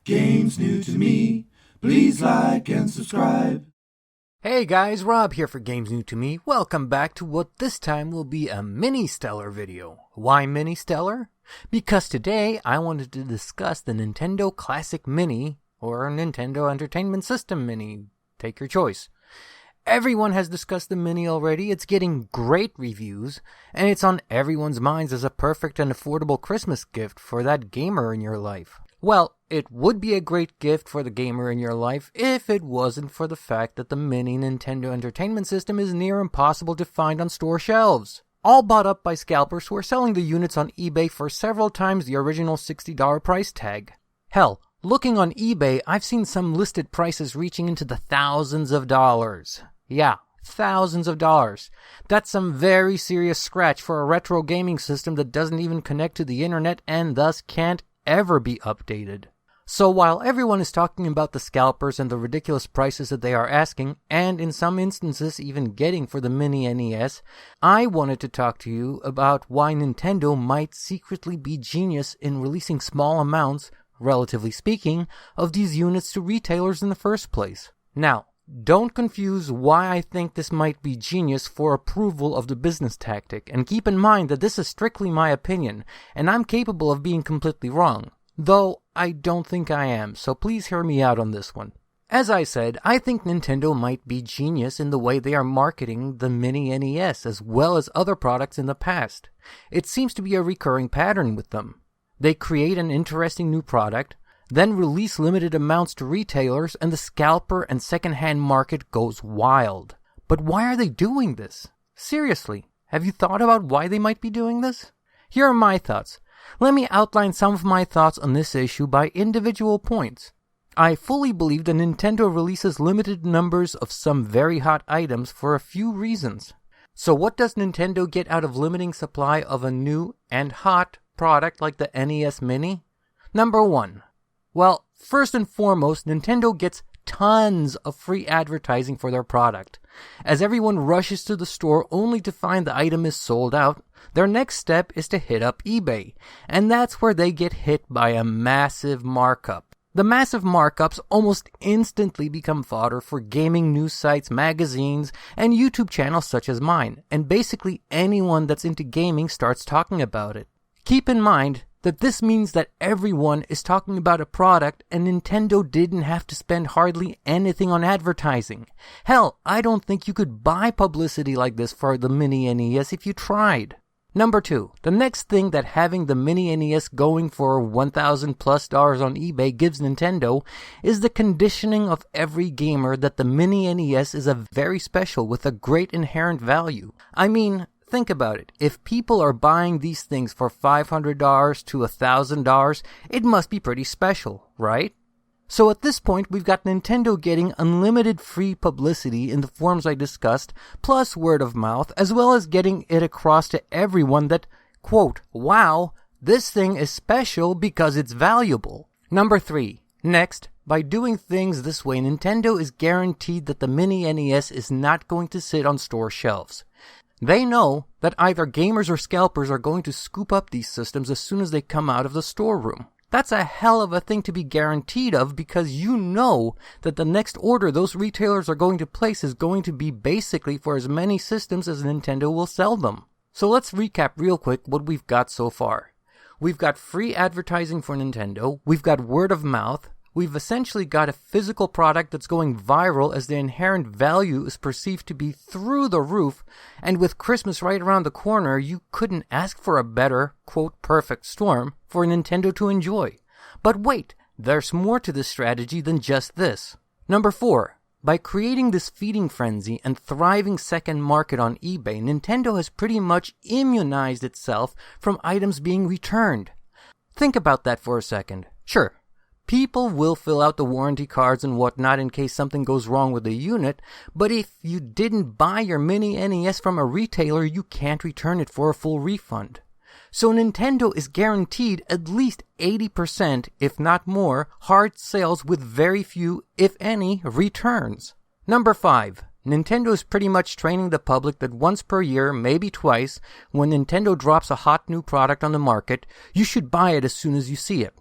Games new to me. Please like and subscribe. Hey guys, Rob here for Games New to Me. Welcome back to what this time will be a mini-stellar video. Why mini-stellar? Because today I wanted to discuss the Nintendo Classic Mini, or Nintendo Entertainment System Mini. Take your choice. Everyone has discussed the Mini already. It's getting great reviews, and it's on everyone's minds as a perfect and affordable Christmas gift for that gamer in your life. Well, it would be a great gift for the gamer in your life if it wasn't for the fact that the Mini Nintendo Entertainment System is near impossible to find on store shelves. All bought up by scalpers who are selling the units on eBay for several times the original $60 price tag. Hell, looking on eBay, I've seen some listed prices reaching into the thousands of dollars. Yeah, thousands of dollars. That's some very serious scratch for a retro gaming system that doesn't even connect to the internet and thus can't ever be updated. So while everyone is talking about the scalpers and the ridiculous prices that they are asking, and in some instances even getting for the Mini NES, I wanted to talk to you about why Nintendo might secretly be genius in releasing small amounts, relatively speaking, of these units to retailers in the first place. Now, don't confuse why I think this might be genius for approval of the business tactic, and keep in mind that this is strictly my opinion, and I'm capable of being completely wrong. Though, I don't think I am, so please hear me out on this one. As I said, I think Nintendo might be genius in the way they are marketing the Mini NES as well as other products in the past. It seems to be a recurring pattern with them. They create an interesting new product, then release limited amounts to retailers, and the scalper and second-hand market goes wild. But why are they doing this? Seriously, have you thought about why they might be doing this? Here are my thoughts. Let me outline some of my thoughts on this issue by individual points. I fully believe that Nintendo releases limited numbers of some very hot items for a few reasons. So what does Nintendo get out of limiting supply of a new and hot product like the NES Mini? Number 1. Well, first and foremost, Nintendo gets tons of free advertising for their product. As everyone rushes to the store only to find the item is sold out, their next step is to hit up eBay, and that's where they get hit by a massive markup. The massive markups almost instantly become fodder for gaming news sites, magazines, and YouTube channels such as mine, and basically anyone that's into gaming starts talking about it. Keep in mind that this means that everyone is talking about a product and Nintendo didn't have to spend hardly anything on advertising. Hell, I don't think you could buy publicity like this for the Mini NES if you tried. Number 2, the next thing that having the Mini NES going for $1,000 plus on eBay gives Nintendo is the conditioning of every gamer that the Mini NES is a very special with a great inherent value. I mean, think about it. If people are buying these things for $500 to $1,000, it must be pretty special, right? So at this point, we've got Nintendo getting unlimited free publicity in the forms I discussed, plus word of mouth, as well as getting it across to everyone that, quote, wow, this thing is special because it's valuable. Number 3. Next, by doing things this way, Nintendo is guaranteed that the Mini NES is not going to sit on store shelves. They know that either gamers or scalpers are going to scoop up these systems as soon as they come out of the storeroom. That's a hell of a thing to be guaranteed of because you know that the next order those retailers are going to place is going to be basically for as many systems as Nintendo will sell them. So let's recap real quick what we've got so far. We've got free advertising for Nintendo, we've got word of mouth, we've essentially got a physical product that's going viral as the inherent value is perceived to be through the roof, and with Christmas right around the corner, you couldn't ask for a better, quote, perfect storm for Nintendo to enjoy. But wait, there's more to this strategy than just this. Number 4. By creating this feeding frenzy and thriving second market on eBay, Nintendo has pretty much immunized itself from items being returned. Think about that for a second. Sure, people will fill out the warranty cards and whatnot in case something goes wrong with the unit, but if you didn't buy your Mini NES from a retailer, you can't return it for a full refund. So Nintendo is guaranteed at least 80%, if not more, hard sales with very few, if any, returns. Number 5. Nintendo is pretty much training the public that once per year, maybe twice, when Nintendo drops a hot new product on the market, you should buy it as soon as you see it.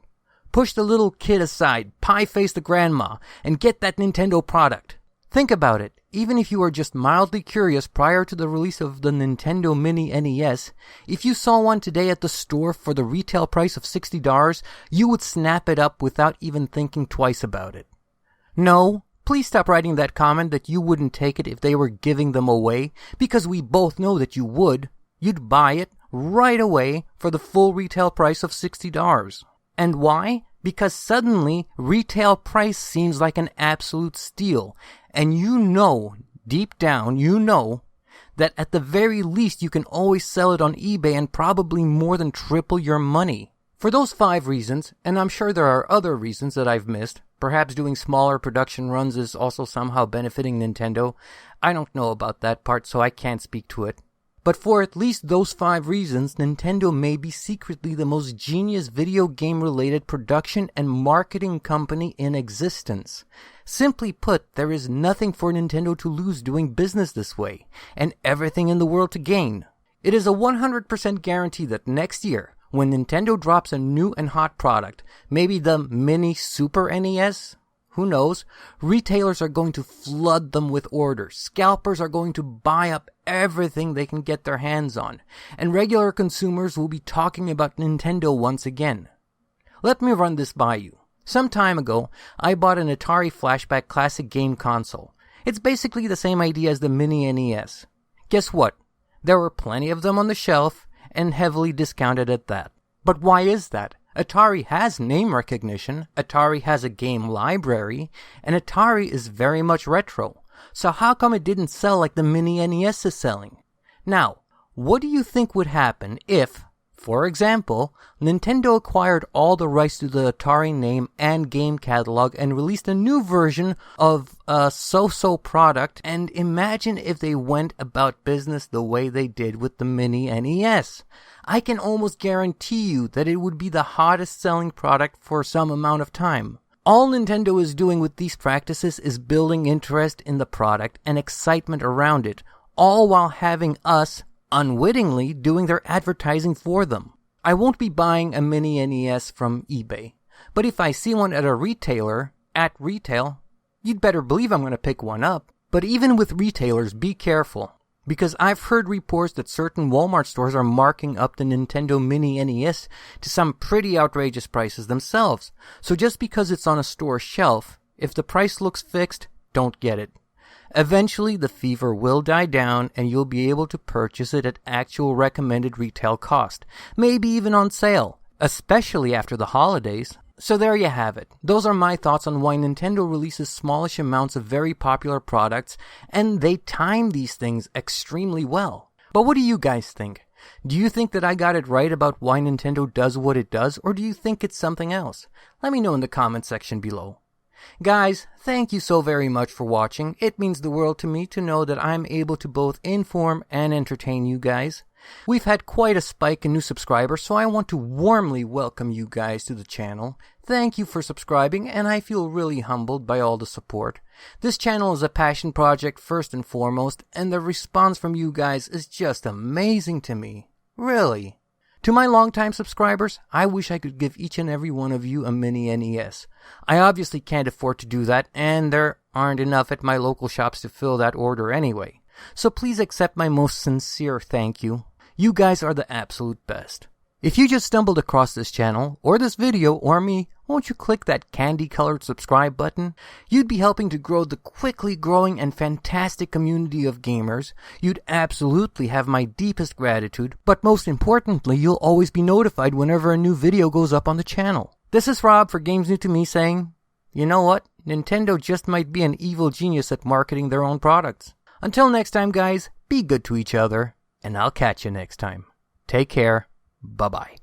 Push the little kid aside, pie-face the grandma, and get that Nintendo product. Think about it. Even if you are just mildly curious prior to the release of the Nintendo Mini NES, if you saw one today at the store for the retail price of $60, you would snap it up without even thinking twice about it. No, please stop writing that comment that you wouldn't take it if they were giving them away, because we both know that you would. You'd buy it right away for the full retail price of $60. And why? Because suddenly, retail price seems like an absolute steal. And you know, deep down, you know, that at the very least you can always sell it on eBay and probably more than triple your money. For those 5 reasons, and I'm sure there are other reasons that I've missed, perhaps doing smaller production runs is also somehow benefiting Nintendo. I don't know about that part, so I can't speak to it. But for at least those 5 reasons, Nintendo may be secretly the most genius video game-related production and marketing company in existence. Simply put, there is nothing for Nintendo to lose doing business this way, and everything in the world to gain. It is a 100% guarantee that next year, when Nintendo drops a new and hot product, maybe the Mini Super NES, who knows, retailers are going to flood them with orders. Scalpers are going to buy up everything they can get their hands on. And regular consumers will be talking about Nintendo once again. Let me run this by you. Some time ago, I bought an Atari Flashback Classic game console. It's basically the same idea as the Mini NES. Guess what? There were plenty of them on the shelf, and heavily discounted at that. But why is that? Atari has name recognition, Atari has a game library, and Atari is very much retro. So how come it didn't sell like the Mini NES is selling? Now, what do you think would happen if, for example, Nintendo acquired all the rights to the Atari name and game catalog and released a new version of a so-so product, and imagine if they went about business the way they did with the Mini NES? I can almost guarantee you that it would be the hottest selling product for some amount of time. All Nintendo is doing with these practices is building interest in the product and excitement around it, all while having us, unwittingly, doing their advertising for them. I won't be buying a Mini NES from eBay, but if I see one at a retailer, at retail, you'd better believe I'm going to pick one up. But even with retailers, be careful. Because I've heard reports that certain Walmart stores are marking up the Nintendo Mini NES to some pretty outrageous prices themselves. So just because it's on a store shelf, if the price looks fixed, don't get it. Eventually, the fever will die down and you'll be able to purchase it at actual recommended retail cost. Maybe even on sale, especially after the holidays. So there you have it. Those are my thoughts on why Nintendo releases smallish amounts of very popular products, and they time these things extremely well. But what do you guys think? Do you think that I got it right about why Nintendo does what it does, or do you think it's something else? Let me know in the comment section below. Guys, thank you so very much for watching. It means the world to me to know that I'm able to both inform and entertain you guys. We've had quite a spike in new subscribers, so I want to warmly welcome you guys to the channel. Thank you for subscribing, and I feel really humbled by all the support. This channel is a passion project first and foremost, and the response from you guys is just amazing to me. Really. To my longtime subscribers, I wish I could give each and every one of you a Mini NES. I obviously can't afford to do that, and there aren't enough at my local shops to fill that order anyway. So please accept my most sincere thank you. You guys are the absolute best. If you just stumbled across this channel, or this video, or me, won't you click that candy-colored subscribe button? You'd be helping to grow the quickly growing and fantastic community of gamers. You'd absolutely have my deepest gratitude, but most importantly, you'll always be notified whenever a new video goes up on the channel. This is Rob for Games New to Me saying, you know what? Nintendo just might be an evil genius at marketing their own products. Until next time, guys, be good to each other. And I'll catch you next time. Take care. Bye-bye.